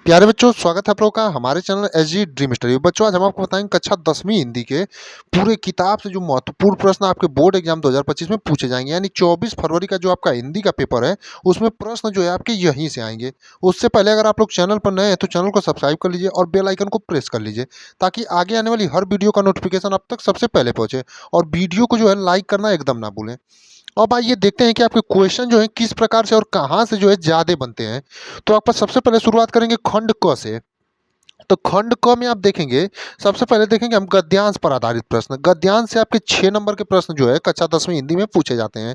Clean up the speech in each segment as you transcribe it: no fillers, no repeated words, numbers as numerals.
प्यारे बच्चों, स्वागत है आप लोगों का हमारे चैनल एसजी ड्रीम स्टडी। बच्चों, आज हम आपको बताएंगे कक्षा 10वीं हिंदी के पूरे किताब से जो महत्वपूर्ण प्रश्न आपके बोर्ड एग्जाम 2025 में पूछे जाएंगे। यानी 24 फरवरी का जो आपका हिंदी का पेपर है, उसमें प्रश्न जो है आपके यहीं से आएंगे। उससे पहले अगर आप लोग चैनल पर नए हैं तो चैनल को सब्सक्राइब कर लीजिए और बेल आइकन को प्रेस कर लीजिए, ताकि आगे आने वाली हर वीडियो का नोटिफिकेशन आप तक सबसे पहले पहुंचे। और वीडियो को जो है लाइक करना एकदम ना भूलें। अब आइए देखते हैं कि आपके क्वेश्चन जो है किस प्रकार से और कहाँ से जो है ज्यादा बनते हैं। तो आपका सबसे पहले शुरुआत करेंगे खंड क से। तो खंड क में आप देखेंगे, सबसे पहले देखेंगे हम गद्यांश पर आधारित प्रश्न। गद्यांश से आपके 6 नंबर के प्रश्न जो है कक्षा 10वीं हिंदी में पूछे जाते हैं।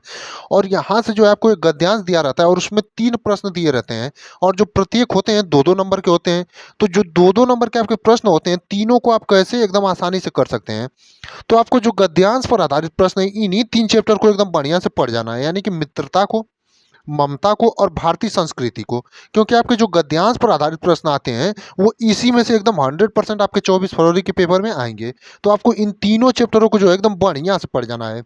और यहाँ से जो है आपको एक गद्यांश दिया रहता है और उसमें 3 प्रश्न दिए रहते हैं, और जो प्रत्येक होते हैं 2-2 नंबर के होते हैं। तो जो 2-2 नंबर के आपके प्रश्न होते हैं, तीनों को आप कैसे एकदम आसानी से कर सकते हैं। तो आपको जो गद्यांश पर आधारित प्रश्न है, इन्हीं 3 चैप्टर को एकदम बढ़िया से पढ़ जाना है, यानी कि मित्रता को, ममता को और भारतीय संस्कृति को। क्योंकि आपके जो गद्यांश पर आधारित प्रश्न आते हैं, वो इसी में से एकदम 100% आपके 24 फरवरी के पेपर में आएंगे। तो आपको इन तीनों चैप्टरों को जो है एकदम बढ़िया से पढ़ जाना है,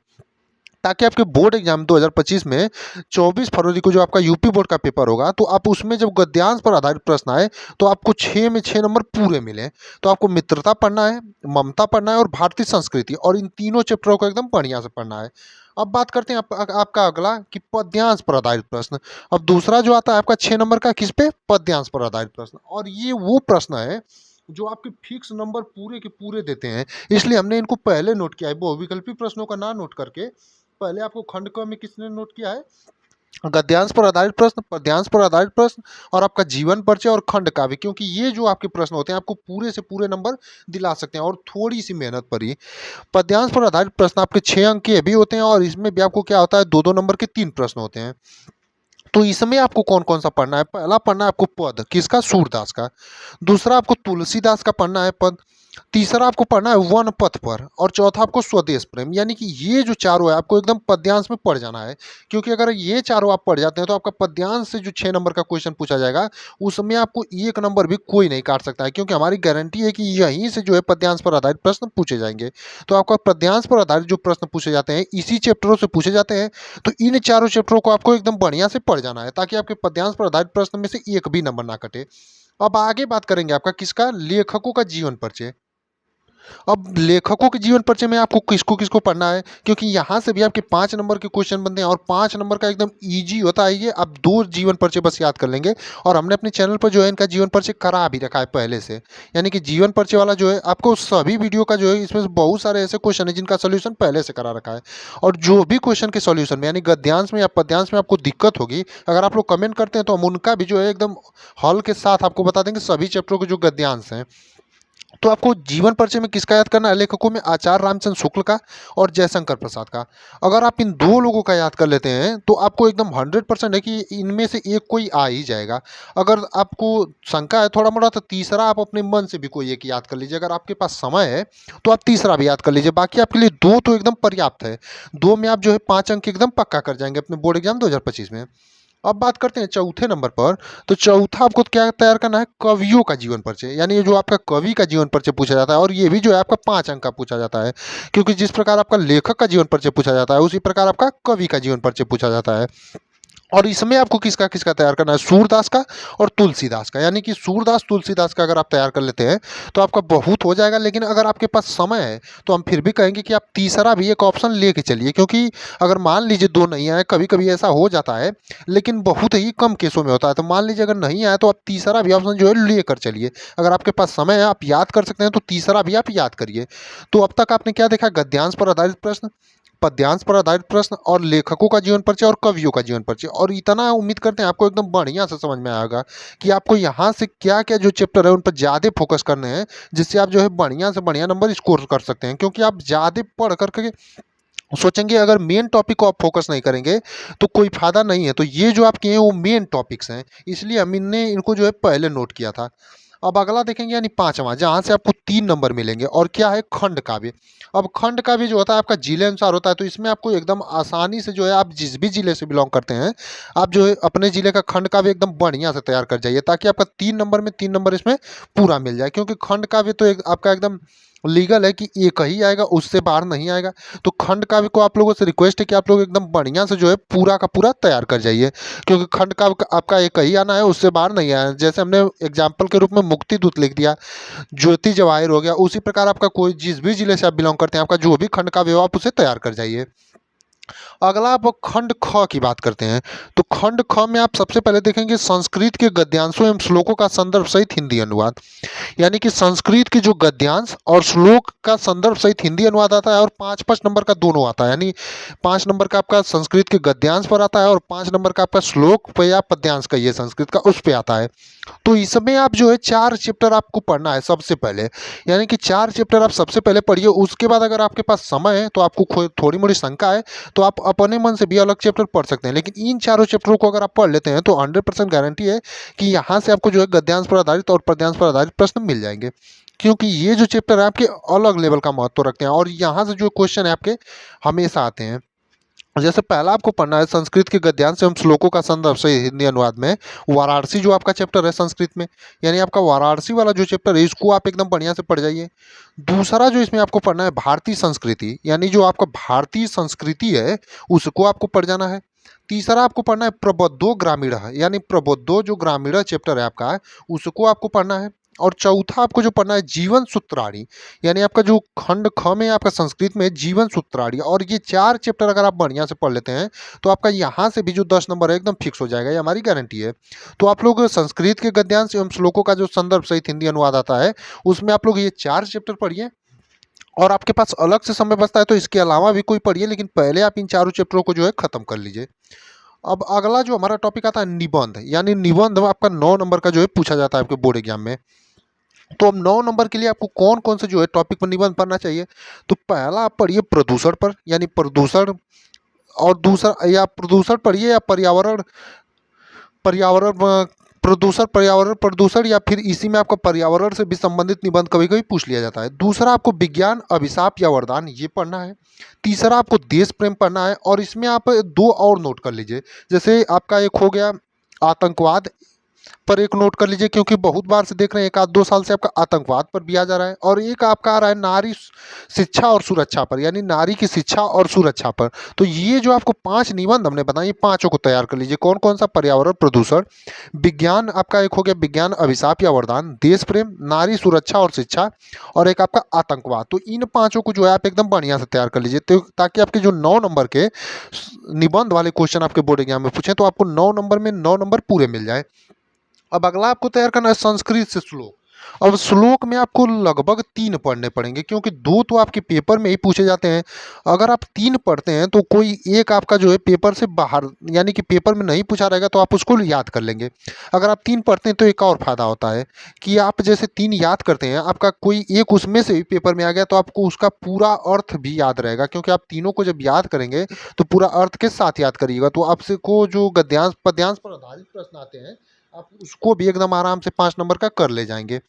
ताकि आपके बोर्ड एग्जाम 2025 में 24 फरवरी को जो आपका यूपी बोर्ड का पेपर होगा, तो आप उसमें जब गद्यांश पर आधारित प्रश्न आए तो आपको 6 में 6 नंबर पूरे मिले। तो आपको मित्रता पढ़ना है, ममता पढ़ना है और भारतीय संस्कृति, और इन तीनों चैप्टरों को एकदम बढ़िया से पढ़ना है। अब बात करते हैं आपका अगला कि पद्यांश पर आधारित प्रश्न। अब दूसरा जो आता है आपका 6 नंबर का, किस पे? पद्यांश पर आधारित प्रश्न। और ये वो प्रश्न है जो आपके फिक्स नंबर पूरे के पूरे देते हैं, इसलिए हमने इनको पहले नोट किया है। बहुविकल्पी प्रश्नों का ना नोट करके पहले आपको खंड क में किसने नोट किया है? गद्यांश पर आधारित प्रश्न, पद्यांश पर आधारित प्रश्न और आपका जीवन परिचय और खंड काव्य। क्योंकि ये जो आपके प्रश्न होते हैं, आपको पूरे से पूरे नंबर दिला सकते हैं और थोड़ी सी मेहनत पर ही। पद्यांश पर आधारित प्रश्न आपके 6 अंक के भी होते हैं, और इसमें भी आपको क्या होता है, 2-2 नंबर के 3 प्रश्न होते हैं। तो इसमें आपको कौन कौन सा पढ़ना है? पहला पढ़ना है आपको पद, किसका? सूरदास का। दूसरा आपको तुलसीदास का पढ़ना है पद। तीसरा आपको पढ़ना है वन पथ पर। और चौथा आपको स्वदेश प्रेम। यानी कि ये जो चारों है आपको एकदम पद्यांश में पढ़ जाना है। क्योंकि अगर ये चारों आप पढ़ जाते हैं तो आपका पद्यांश से जो 6 नंबर का क्वेश्चन पूछा जाएगा, उसमें आपको 1 नंबर भी कोई नहीं काट सकता है, क्योंकि हमारी गारंटी है कि यहीं से जो है पद्यांश पर आधारित प्रश्न पूछे जाएंगे। तो आपका पद्यांश पर आधारित जो प्रश्न पूछे जाते हैं, इसी चैप्टरों से पूछे जाते हैं। तो इन चारों चैप्टरों को आपको एकदम बढ़िया से पढ़ जाना है, ताकि आपके पद्यांश पर आधारित प्रश्न में से एक भी नंबर ना कटे। अब आगे बात करेंगे आपका किसका? लेखकों का जीवन परिचय। अब लेखकों के जीवन परिचय में आपको किसको किसको पढ़ना है, क्योंकि यहाँ से भी आपके 5 नंबर के क्वेश्चन बनते हैं, और 5 नंबर का एकदम इजी होता है ये। आप 2 जीवन परिचय बस याद कर लेंगे, और हमने अपने चैनल पर जो है इनका जीवन परिचय करा भी रखा है पहले से। यानी कि जीवन परिचय वाला जो है आपको सभी वीडियो का जो है, इसमें से बहुत सारे ऐसे क्वेश्चन है जिनका सोल्यूशन पहले से करा रखा है। और जो भी क्वेश्चन के सोल्यूशन में, यानी गद्यांश में या पद्यांश में आपको दिक्कत होगी, अगर आप लोग कमेंट करते हैं तो हम उनका भी जो है एकदम हल के साथ आपको बता देंगे, सभी चैप्टरों के जो गद्यांश हैं। तो आपको जीवन परिचय में किसका याद करना है? लेखकों में आचार्य रामचंद्र शुक्ल का और जयशंकर प्रसाद का। अगर आप इन 2 लोगों का याद कर लेते हैं तो आपको एकदम 100% है कि इनमें से एक कोई आ ही जाएगा। अगर आपको शंका है थोड़ा मोड़ा, तो तीसरा आप अपने मन से भी कोई एक याद कर लीजिए। अगर आपके पास समय है तो आप तीसरा भी याद कर लीजिए। बाकी आपके लिए 2 तो एकदम पर्याप्त है। 2 में आप जो है 5 अंक एकदम पक्का कर जाएंगे अपने बोर्ड एग्जाम 2025 में। अब बात करते हैं चौथे नंबर पर। तो चौथा आपको क्या तैयार करना है? कवियों का जीवन परिचय। यानी ये जो आपका कवि का जीवन परिचय पूछा जाता है, और ये भी जो है आपका 5 अंक का पूछा जाता है। क्योंकि जिस प्रकार आपका लेखक का जीवन परिचय पूछा जाता है, उसी प्रकार आपका कवि का जीवन परिचय पूछा जाता है। और इसमें आपको किसका किसका तैयार करना है? सूरदास का और तुलसीदास का। यानी कि सूरदास तुलसीदास का अगर आप तैयार कर लेते हैं तो आपका बहुत हो जाएगा। लेकिन अगर आपके पास समय है तो हम फिर भी कहेंगे कि आप तीसरा भी एक ऑप्शन लेके चलिए, क्योंकि अगर मान लीजिए 2 नहीं आए, कभी कभी ऐसा हो जाता है, लेकिन बहुत ही कम केसों में होता है। तो मान लीजिए अगर नहीं आया तो आप तीसरा भी ऑप्शन जो है लेकर चलिए। अगर आपके पास समय है, आप याद कर सकते हैं, तो तीसरा भी आप याद करिए। तो अब तक आपने क्या देखा? गद्यांश पर आधारित प्रश्न, पद्यांश पर आधारित प्रश्न, और लेखकों का जीवन परिचय और कवियों का जीवन परिचय। और इतना उम्मीद करते हैं आपको एकदम बढ़िया से समझ में आएगा कि आपको यहाँ से क्या क्या जो चैप्टर है उन पर ज़्यादा फोकस करने हैं, जिससे आप जो है बढ़िया से बढ़िया नंबर स्कोर कर सकते हैं। क्योंकि आप ज़्यादा पढ़ करके सोचेंगे, अगर मेन टॉपिक को आप फोकस नहीं करेंगे तो कोई फायदा नहीं है। तो ये जो आपके हैं वो मेन टॉपिक्स हैं, इसलिए हम इनने इनको जो है पहले नोट किया था। अब अगला देखेंगे, यानी 5वां, जहाँ से आपको 3 नंबर मिलेंगे, और क्या है? खंड काव्य। अब खंड काव्य जो होता है आपका जिले अनुसार होता है। तो इसमें आपको एकदम आसानी से जो है, आप जिस भी जिले से बिलोंग करते हैं, आप जो है अपने जिले का खंड काव्य एकदम बढ़िया से तैयार कर जाइए, ताकि आपका 3 नंबर में 3 नंबर इसमें पूरा मिल जाए। क्योंकि खंड काव्य तो एक आपका एकदम लीगल है कि एक ही आएगा, उससे बाहर नहीं आएगा। तो खंड काव्य को आप लोगों से रिक्वेस्ट है कि आप लोग एकदम बढ़िया से जो है पूरा का पूरा तैयार कर जाइए, क्योंकि खंड काव्य आपका एक ही आना है, उससे बाहर नहीं आया। जैसे हमने एग्जाम्पल के रूप में मुक्ति दूत लिख दिया, ज्योति जवाहिर हो गया, उसी प्रकार आपका कोई जिस भी जिले से आप बिलोंग करते हैं, आपका जो भी खंड काव्य हो आप उसे तैयार कर जाइए। अगला आप खंड ख की बात करते हैं। तो खंड ख में आप सबसे पहले देखेंगे संस्कृत के गद्यांशों एवं श्लोकों का संदर्भ सहित हिंदी अनुवाद। यानी कि संस्कृत के जो गद्यांश और श्लोक का संदर्भ सहित हिंदी अनुवाद आता है, और 5-5 नंबर का दोनों आता है। यानी 5 नंबर का आपका संस्कृत के गद्यांश पर आता है, और 5 नंबर का आपका श्लोक पे या पद्यांश का ये संस्कृत का उस पे आता है। तो इसमें आप जो है 4 चैप्टर आपको पढ़ना है सबसे पहले। यानी कि 4 चैप्टर आप सबसे पहले पढ़िए। उसके बाद अगर आपके पास समय है, तो आपको थोड़ी मोड़ी शंका है, तो आप अपने मन से भी अलग चैप्टर पढ़ सकते हैं। लेकिन इन चारों चैप्टरों को अगर आप पढ़ लेते हैं तो 100% गारंटी है कि यहाँ से आपको जो है गद्यांश पर आधारित और पद्यांश पर आधारित प्रश्न मिल जाएंगे, क्योंकि ये जो चैप्टर है आपके अलग लेवल का महत्व रखते हैं, और यहाँ से जो क्वेश्चन है आपके हमेशा आते हैं। जैसे पहला आपको पढ़ना है संस्कृत के गद्यांश एवं श्लोकों का संदर्भ से हिंदी अनुवाद में वाराणसी, जो आपका चैप्टर है संस्कृत में, यानी आपका वाराणसी वाला जो चैप्टर है इसको आप एकदम बढ़िया से पढ़ जाइए। दूसरा जो इसमें आपको पढ़ना है भारतीय संस्कृति, यानी जो आपका भारतीय संस्कृति है उसको आपको पढ़ जाना है। तीसरा आपको पढ़ना है प्रबोधो ग्रामीण, यानी प्रबोधो जो ग्रामीण चैप्टर है आपका, उसको आपको पढ़ना है। और चौथा आपको जो पढ़ना है जीवन सूत्राणी, यानी आपका जो खंड ख में आपका संस्कृत में जीवन सूत्राणी। और ये 4 चैप्टर अगर आप बढ़िया से पढ़ लेते हैं तो आपका यहाँ से भी जो 10 नंबर है एकदम फिक्स हो जाएगा, ये हमारी गारंटी है। तो आप लोग संस्कृत के गद्यांश एवं श्लोकों का जो संदर्भ सहित हिंदी अनुवाद आता है उसमें आप लोग ये 4 चैप्टर पढ़िए, और आपके पास अलग से समय बचता है तो इसके अलावा भी कोई पढ़िए, लेकिन पहले आप इन चारों चैप्टरों को जो है खत्म कर लीजिए। अब अगला जो हमारा टॉपिक आता है निबंध, यानी निबंध में आपका 9 नंबर का जो है पूछा जाता है आपके बोर्ड एग्जाम में। तो अब 9 नंबर के लिए आपको कौन कौन से जो है टॉपिक पर निबंध पढ़ना चाहिए। तो पहला आप पढ़िए प्रदूषण पर, यानी प्रदूषण। और दूसरा या प्रदूषण पढ़िए, या पर्यावरण पर्यावरण प्रदूषण, पर्यावरण प्रदूषण, या फिर इसी में आपका पर्यावरण से भी संबंधित निबंध कभी कभी पूछ लिया जाता है। दूसरा आपको विज्ञान अभिशाप या वरदान ये पढ़ना है। तीसरा आपको देश प्रेम पढ़ना है, और इसमें आप 2 और नोट कर लीजिए। जैसे आपका एक हो गया आतंकवाद पर एक नोट कर लीजिए, क्योंकि बहुत बार से देख रहे हैं 1-2 साल से आपका आतंकवाद पर भी आ जा रहा है। और एक आपका आ रहा है नारी शिक्षा और सुरक्षा पर, यानी नारी की शिक्षा और सुरक्षा पर। तो ये जो आपको 5 निबंध हमने बताए, ये पांचों को तैयार कर लीजिए। कौन कौन सा, पर्यावरण प्रदूषण, विज्ञान आपका एक हो गया विज्ञान अभिशाप या वरदान, देश प्रेम, नारी सुरक्षा और शिक्षा, और एक आपका आतंकवाद। तो इन पांचों को जो है आप एकदम बढ़िया से तैयार कर लीजिए, तो ताकि आपके जो 9 नंबर के निबंध वाले क्वेश्चन आपके बोर्ड एग्जाम में पूछे तो आपको 9 नंबर में 9 नंबर पूरे मिल जाए। अब अगला आपको तैयार करना है संस्कृत से श्लोक। अब श्लोक में आपको लगभग 3 पढ़ने पड़ेंगे, क्योंकि 2 तो आपके पेपर में ही पूछे जाते हैं। अगर आप 3 पढ़ते हैं तो कोई एक आपका जो है पेपर से बाहर, यानी कि पेपर में नहीं पूछा रहेगा तो आप उसको याद कर लेंगे। अगर आप 3 पढ़ते हैं तो एक और फायदा होता है कि आप जैसे 3 याद करते हैं, आपका कोई एक उसमें से भी पेपर में आ गया तो आपको उसका पूरा अर्थ भी याद रहेगा, क्योंकि आप तीनों को जब याद करेंगे तो पूरा अर्थ के साथ याद करिएगा। तो आपसे को जो गद्यांश पद्यांश पर आधारित प्रश्न आते हैं आप उसको भी एकदम आराम से 5 नंबर का कर ले जाएंगे।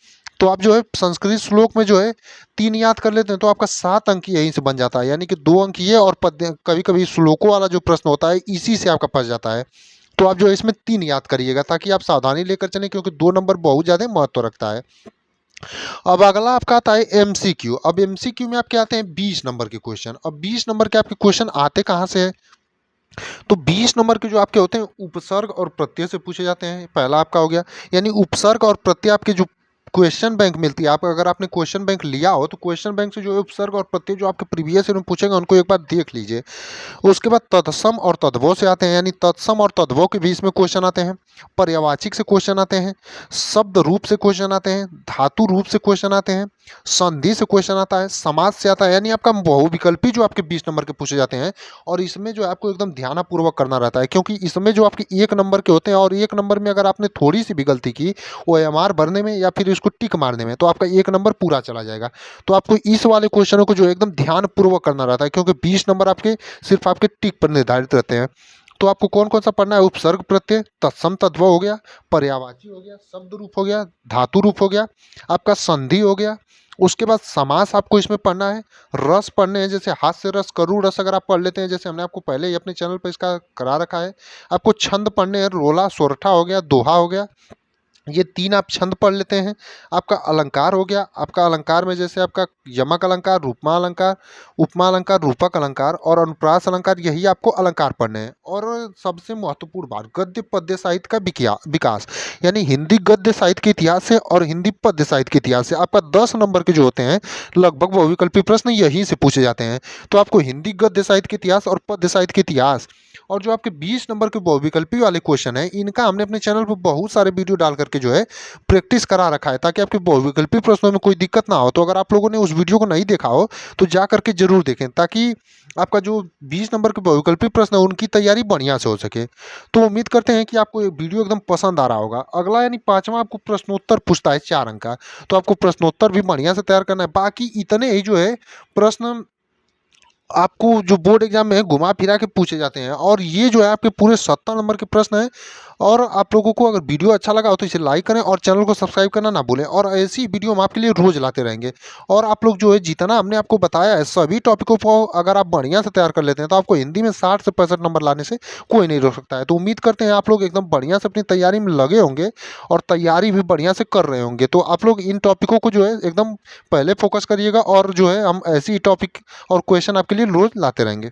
तो आप जो है संस्कृत श्लोक में जो है 3 याद कर लेते हैं तो आपका 7 अंक यहीं से बन जाता है, यानी कि 2 अंक ये, और पद्य कभी कभी श्लोकों वाला जो प्रश्न होता है इसी से आपका फंस जाता है। तो आप जो है इसमें 3 याद करिएगा, ताकि आप सावधानी लेकर चलें, क्योंकि 2 नंबर बहुत ज़्यादा महत्व रखता है। अब अगला आपका आता है एमसीक्यू। अब एमसीक्यू में आपके आते हैं 20 नंबर के क्वेश्चन। अब 20 नंबर के आपके क्वेश्चन आते कहाँ से हैं। तो 20 नंबर के जो आपके होते हैं उपसर्ग और प्रत्यय से पूछे जाते हैं। पहला आपका हो गया, यानी उपसर्ग और प्रत्यय आपके जो क्वेश्चन बैंक मिलती है, आप अगर आपने क्वेश्चन बैंक लिया हो तो क्वेश्चन बैंक से जो है उपसर्ग और प्रत्यय जो आपके प्रीवियस ईयर में पूछेंगे उनको एक बार देख लीजिए। उसके बाद तत्सम और तद्भव से आते हैं, यानी तत्सम और तद्भव के बीच में क्वेश्चन आते हैं। पर्यावाचिक से क्वेश्चन आते हैं, शब्द रूप से क्वेश्चन आते हैं, धातु रूप से क्वेश्चन आते हैं, संधि से क्वेश्चन आता है, समाज से आता है, यानी आपका बहुविकल्पी जो आपके 20 नंबर के पूछे जाते हैं। और इसमें जो है आपको एकदम ध्यानपूर्वक करना रहता है, क्योंकि इसमें जो आपके 1 नंबर के होते हैं, और 1 नंबर में अगर आपने थोड़ी सी भी गलती की OMR भरने में या फिर इसको टिक मारने में, तो आपका 1 नंबर पूरा चला जाएगा। तो आपको इस वाले क्वेश्चनों को जो एकदम ध्यानपूर्वक करना रहता है, क्योंकि 20 नंबर आपके सिर्फ आपके टिक पर निर्धारित रहते हैं। तो आपको कौन कौन सा पढ़ना है, उपसर्ग प्रत्यय, तत्सम तद्भव हो गया, पर्यायवाची हो गया, शब्द रूप हो गया, धातु रूप हो गया, आपका संधि हो गया। उसके बाद समास आपको इसमें पढ़ना है, रस पढ़ने हैं, जैसे हास्य रस, करुण रस अगर आप पढ़ लेते हैं, जैसे हमने आपको पहले ही अपने चैनल पर इसका करा रखा है। आपको छंद पढ़ने हैं, रोला सोरठा हो गया, दोहा हो गया, ये 3 आप छंद पढ़ लेते हैं। आपका अलंकार हो गया, आपका अलंकार में जैसे आपका यमक अलंकार, रूपमा अलंकार, उपमा अलंकार, रूपक अलंकार और अनुप्रास अलंकार, यही आपको अलंकार पढ़ने हैं। और सबसे महत्वपूर्ण बात, गद्य पद्य साहित्य का विकास, यानी हिंदी गद्य साहित्य के इतिहास से और हिंदी पद्य साहित्य के इतिहास से आपका 10 नंबर के जो होते हैं लगभग बहुविकल्पी प्रश्न यहीं से पूछे जाते हैं। तो आपको हिंदी गद्य साहित्य के इतिहास और पद्य साहित्य के इतिहास और जो आपके 20 नंबर के बहुविकल्पी वाले क्वेश्चन है, इनका हमने अपने चैनल पर बहुत सारे वीडियो डाल करके जो है प्रैक्टिस करा रखा है, ताकि आपके बहुविकल्पी प्रश्नों में कोई दिक्कत ना हो। तो अगर आप लोगों ने उस वीडियो को नहीं देखा हो तो जा करके जरूर देखें, ताकि आपका जो 20 नंबर के बहुविकल्पी प्रश्न है उनकी तैयारी बढ़िया से हो सके। तो उम्मीद करते हैं कि आपको ये वीडियो एकदम पसंद आ रहा होगा। अगला यानी पांचवा आपको प्रश्नोत्तर पूछता है 4 अंक का, तो आपको प्रश्नोत्तर भी बढ़िया से तैयार करना है। बाकी इतने ही जो है प्रश्न आपको जो बोर्ड एग्जाम में घुमा फिरा के पूछे जाते हैं, और ये जो है आपके पूरे 70 नंबर के प्रश्न हैं। और आप लोगों को अगर वीडियो अच्छा लगा हो तो इसे लाइक करें और चैनल को सब्सक्राइब करना ना भूलें, और ऐसी वीडियो हम आपके लिए रोज लाते रहेंगे। और आप लोग जो है जितना हमने आपको बताया है सभी टॉपिकों को अगर आप बढ़िया से तैयार कर लेते हैं तो आपको हिंदी में 60 से 65 नंबर लाने से कोई नहीं रोक सकता है। तो उम्मीद करते हैं आप लोग एकदम बढ़िया से अपनी तैयारी में लगे होंगे और तैयारी भी बढ़िया से कर रहे होंगे। तो आप लोग इन टॉपिकों को जो है एकदम पहले फोकस करिएगा, और जो है हम ऐसी टॉपिक और क्वेश्चन आपके लिए रोज लाते रहेंगे।